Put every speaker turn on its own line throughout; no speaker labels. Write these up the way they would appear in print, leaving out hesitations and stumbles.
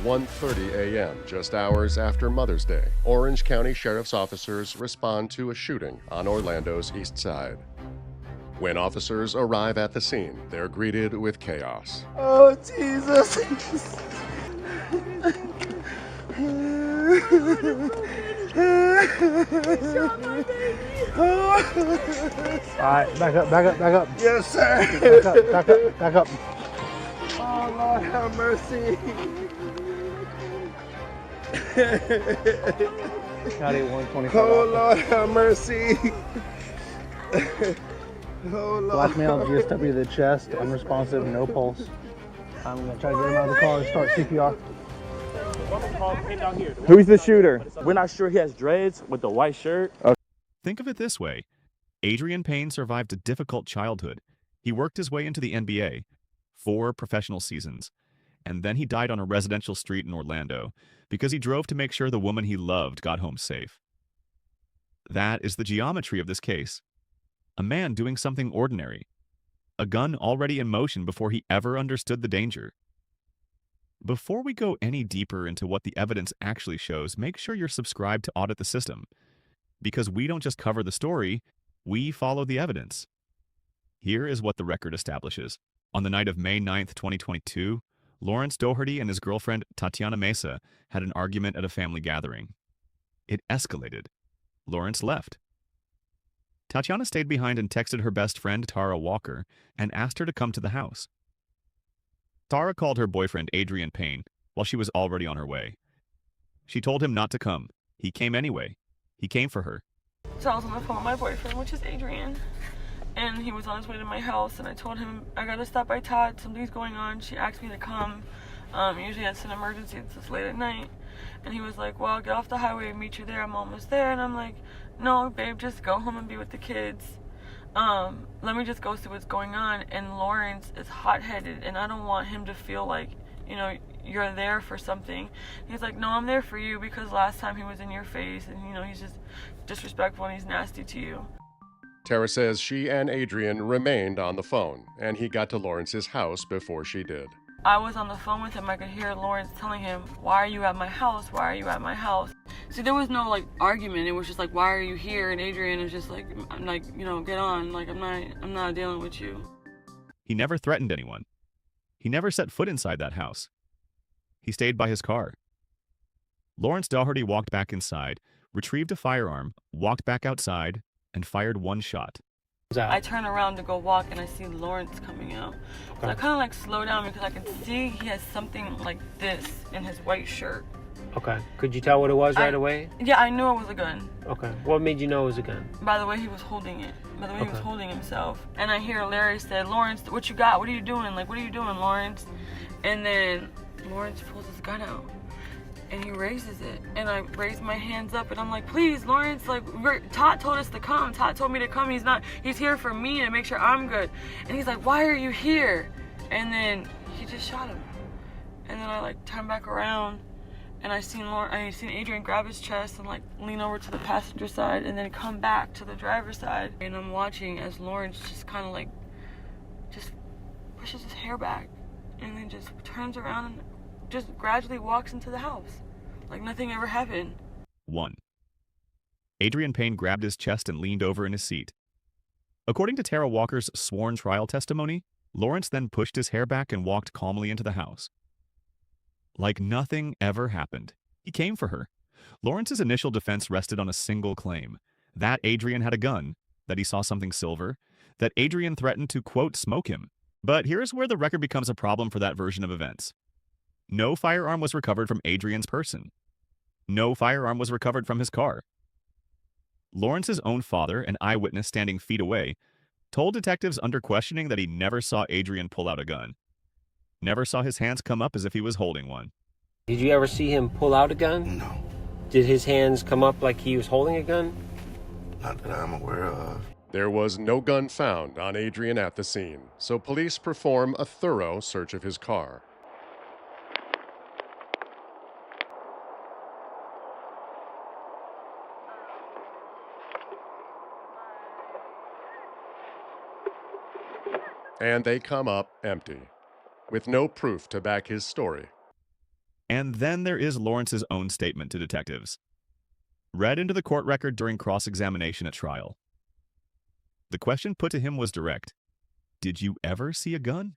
1:30 a.m., just hours after Mother's Day, Orange County Sheriff's officers respond to a shooting on Orlando's east side. When officers arrive at the scene, they're greeted with chaos.
Oh, Jesus.
Alright, back up.
Yes, sir.
Back up.
Oh, Lord, have mercy.
County 125.
Oh, Lord, have mercy. Oh, Lord.
Black male, GSW to the chest, unresponsive, no pulse. I'm gonna try to get him out of the car and start CPR.
Who's the shooter? We're not sure. He has dreads with the white shirt.
Think of it this way. Adrien Payne survived a difficult childhood. He worked his way into the NBA, 4 professional seasons, and then he died on a residential street in Orlando because he drove to make sure the woman he loved got home safe. That is the geometry of this case. A man doing something ordinary. A gun already in motion before he ever understood the danger. Before we go any deeper into what the evidence actually shows, make sure you're subscribed to Audit the System. Because we don't just cover the story, we follow the evidence. Here is what the record establishes. On the night of May 9th, 2022, Lawrence Doherty and his girlfriend Tatiana Mesa had an argument at a family gathering. It escalated. Lawrence left. Tatiana stayed behind and texted her best friend Tara Walker and asked her to come to the house. Tara called her boyfriend Adrien Payne while she was already on her way. She told him not to come. He came anyway. He came for her.
So I was on the phone with my boyfriend, which is Adrien, and he was on his way to my house, and I told him, I gotta stop by Todd, something's going on. She asked me to come. Usually it's an emergency, it's just late at night. And he was like, well, I'll get off the highway and meet you there, I'm almost there. And I'm like, no, babe, just go home and be with the kids. Let me just go see what's going on. And Lawrence is hot-headed, and I don't want him to feel like, you know, you're there for something. He's like, no, I'm there for you because last time he was in your face, and, you know, he's just disrespectful and he's nasty to you.
Tara says she and Adrien remained on the phone, and he got to Lawrence's house before she did.
I was on the phone with him. I could hear Lawrence telling him, why are you at my house? Why are you at my house? See, there was no, like, argument. It was just like, why are you here? And Adrien is just like, I'm like, you know, get on. Like, I'm not dealing with you.
He never threatened anyone. He never set foot inside that house. He stayed by his car. Lawrence Doherty walked back inside, retrieved a firearm, walked back outside, and fired one shot.
I turn around to go walk, and I see Lawrence coming out. So I kind of like slow down because I can see he has something like this in his white shirt.
Okay. Could you tell what it was right away?
Yeah, I knew it was a gun.
Okay. What made you know it was a gun?
By the way he was holding it. By the way he was holding himself. And I hear Larry say, Lawrence, what you got? What are you doing? Like, what are you doing, Lawrence? And then Lawrence pulls his gun out. And he raises it, and I raise my hands up, and I'm like, please, Lawrence, like, Todd told us to come. Todd told me to come. He's here for me to make sure I'm good. And he's like, why are you here? And then he just shot him. And then I like turn back around, and I seen Adrien grab his chest and like lean over to the passenger side, and then come back to the driver's side. And I'm watching as Lawrence just kind of like, just pushes his hair back, and then just turns around and just gradually walks into the house like nothing ever happened.
1. Adrien Payne grabbed his chest and leaned over in his seat. According to Tara Walker's sworn trial testimony, Lawrence then pushed his hair back and walked calmly into the house. Like nothing ever happened. He came for her. Lawrence's initial defense rested on a single claim, that Adrien had a gun, that he saw something silver, that Adrien threatened to, quote, smoke him. But here's where the record becomes a problem for that version of events. No firearm was recovered from Adrien's person. No firearm was recovered from his car. Lawrence's own father, an eyewitness standing feet away, told detectives under questioning that he never saw Adrien pull out a gun. Never saw his hands come up as if he was holding one.
Did you ever see him pull out a gun?
No.
Did his hands come up like he was holding a gun?
Not that I'm aware of.
There was no gun found on Adrien at the scene, so police perform a thorough search of his car. And they come up empty, with no proof to back his story.
And then there is Lawrence's own statement to detectives, read into the court record during cross-examination at trial. The question put to him was direct. Did you ever see a gun?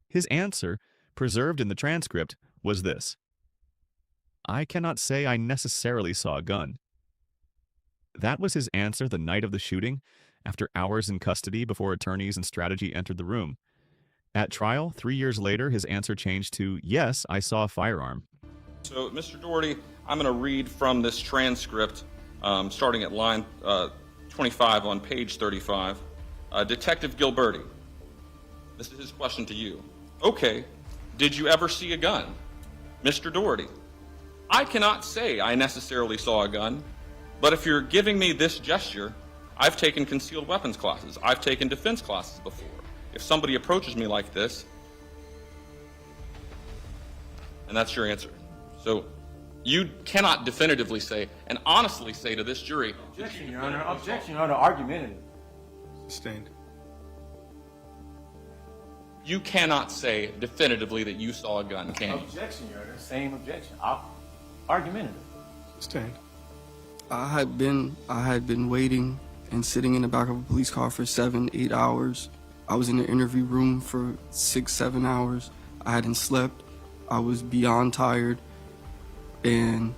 His answer, preserved in the transcript, was this: I cannot say I necessarily saw a gun. That was his answer the night of the shooting, after hours in custody before attorneys and strategy entered the room. At trial, 3 years later, his answer changed to, yes, I saw a firearm.
So, Mr. Doherty, I'm going to read from this transcript, starting at line 25 on page 35. Detective Gilberti, this is his question to you. Okay, did you ever see a gun? Mr. Doherty, I cannot say I necessarily saw a gun, but if you're giving me this gesture, I've taken concealed weapons classes. I've taken defense classes before. If somebody approaches me like this, and that's your answer. So you cannot definitively say and honestly say to this jury,
Objection, Your Honor. Objection, Your Honor. Argumentative.
Sustained.
you cannot say definitively that you saw a gun, can you?
Objection, Your Honor. Same objection. Argumentative.
Sustained.
I had been waiting and sitting in the back of a police car for 7-8 hours. I was in the interview room for 6-7 hours. I hadn't slept. I was beyond tired, and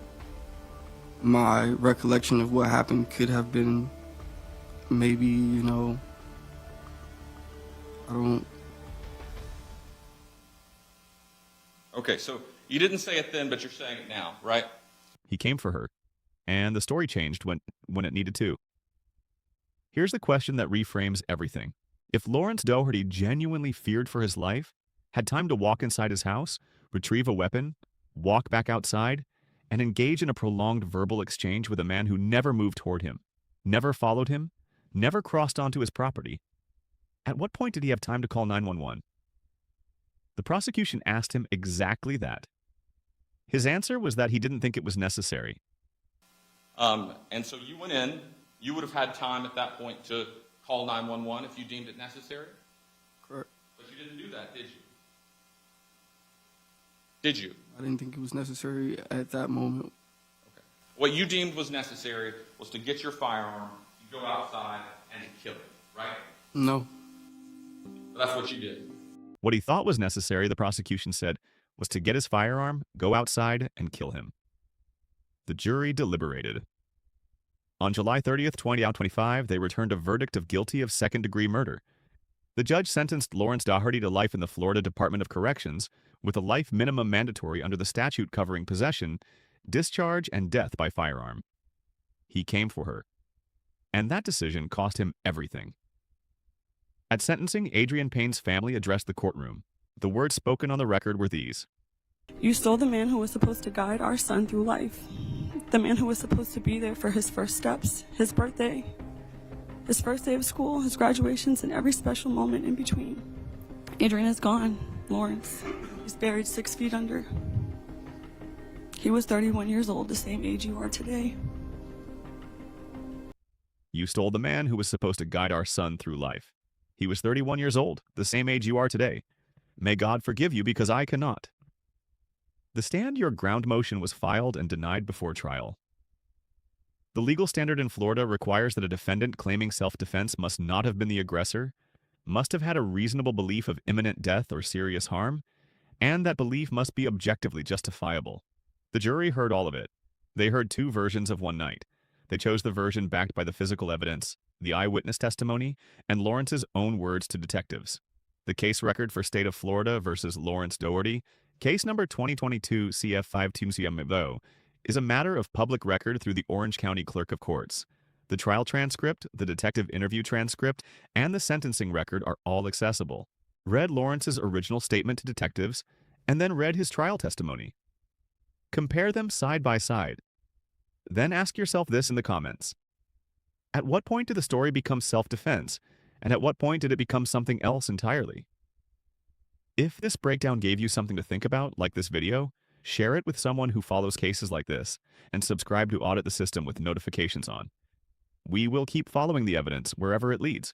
my recollection of what happened could have been maybe, I don't.
Okay, so you didn't say it then, but you're saying it now, right?
He came for her, and the story changed when it needed to. Here's the question that reframes everything. If Lawrence Doherty genuinely feared for his life, had time to walk inside his house, retrieve a weapon, walk back outside, and engage in a prolonged verbal exchange with a man who never moved toward him, never followed him, never crossed onto his property, at what point did he have time to call 911? The prosecution asked him exactly that. His answer was that he didn't think it was necessary.
And so you went in, you would have had time at that point to call 911 if you deemed it necessary?
Correct.
But you didn't do that, did you? Did you?
I didn't think it was necessary at that moment.
Okay. What you deemed was necessary was to get your firearm, to go outside, and to kill it, right?
No.
But that's what you did.
What he thought was necessary, the prosecution said, was to get his firearm, go outside, and kill him. The jury deliberated. On July 30th, 2025, they returned a verdict of guilty of second-degree murder. The judge sentenced Lawrence Doherty to life in the Florida Department of Corrections, with a life minimum mandatory under the statute covering possession, discharge, and death by firearm. He came for her. And that decision cost him everything. At sentencing, Adrien Payne's family addressed the courtroom. The words spoken on the record were these:
You stole the man who was supposed to guide our son through life. The man who was supposed to be there for his first steps, his birthday, his first day of school, his graduations, and every special moment in between. Adrien is gone, Lawrence. He's buried 6 feet under. He was 31 years old, the same age you are today.
You stole the man who was supposed to guide our son through life. He was 31 years old, the same age you are today. May God forgive you because I cannot. The stand your ground motion was filed and denied before trial. The legal standard in Florida requires that a defendant claiming self-defense must not have been the aggressor, must have had a reasonable belief of imminent death or serious harm, and that belief must be objectively justifiable. The jury heard all of it. They heard two versions of one night. They chose the version backed by the physical evidence, the eyewitness testimony, and Lawrence's own words to detectives. The case record for State of Florida versus Lawrence Doherty, case number 2022 CF52CMO, is a matter of public record through the Orange County Clerk of Courts. The trial transcript, the detective interview transcript, and the sentencing record are all accessible. Read Lawrence's original statement to detectives, and then read his trial testimony. Compare them side by side. Then ask yourself this in the comments. At what point did the story become self-defense, and at what point did it become something else entirely? If this breakdown gave you something to think about, like this video, share it with someone who follows cases like this, and subscribe to Audit the System with notifications on. We will keep following the evidence wherever it leads.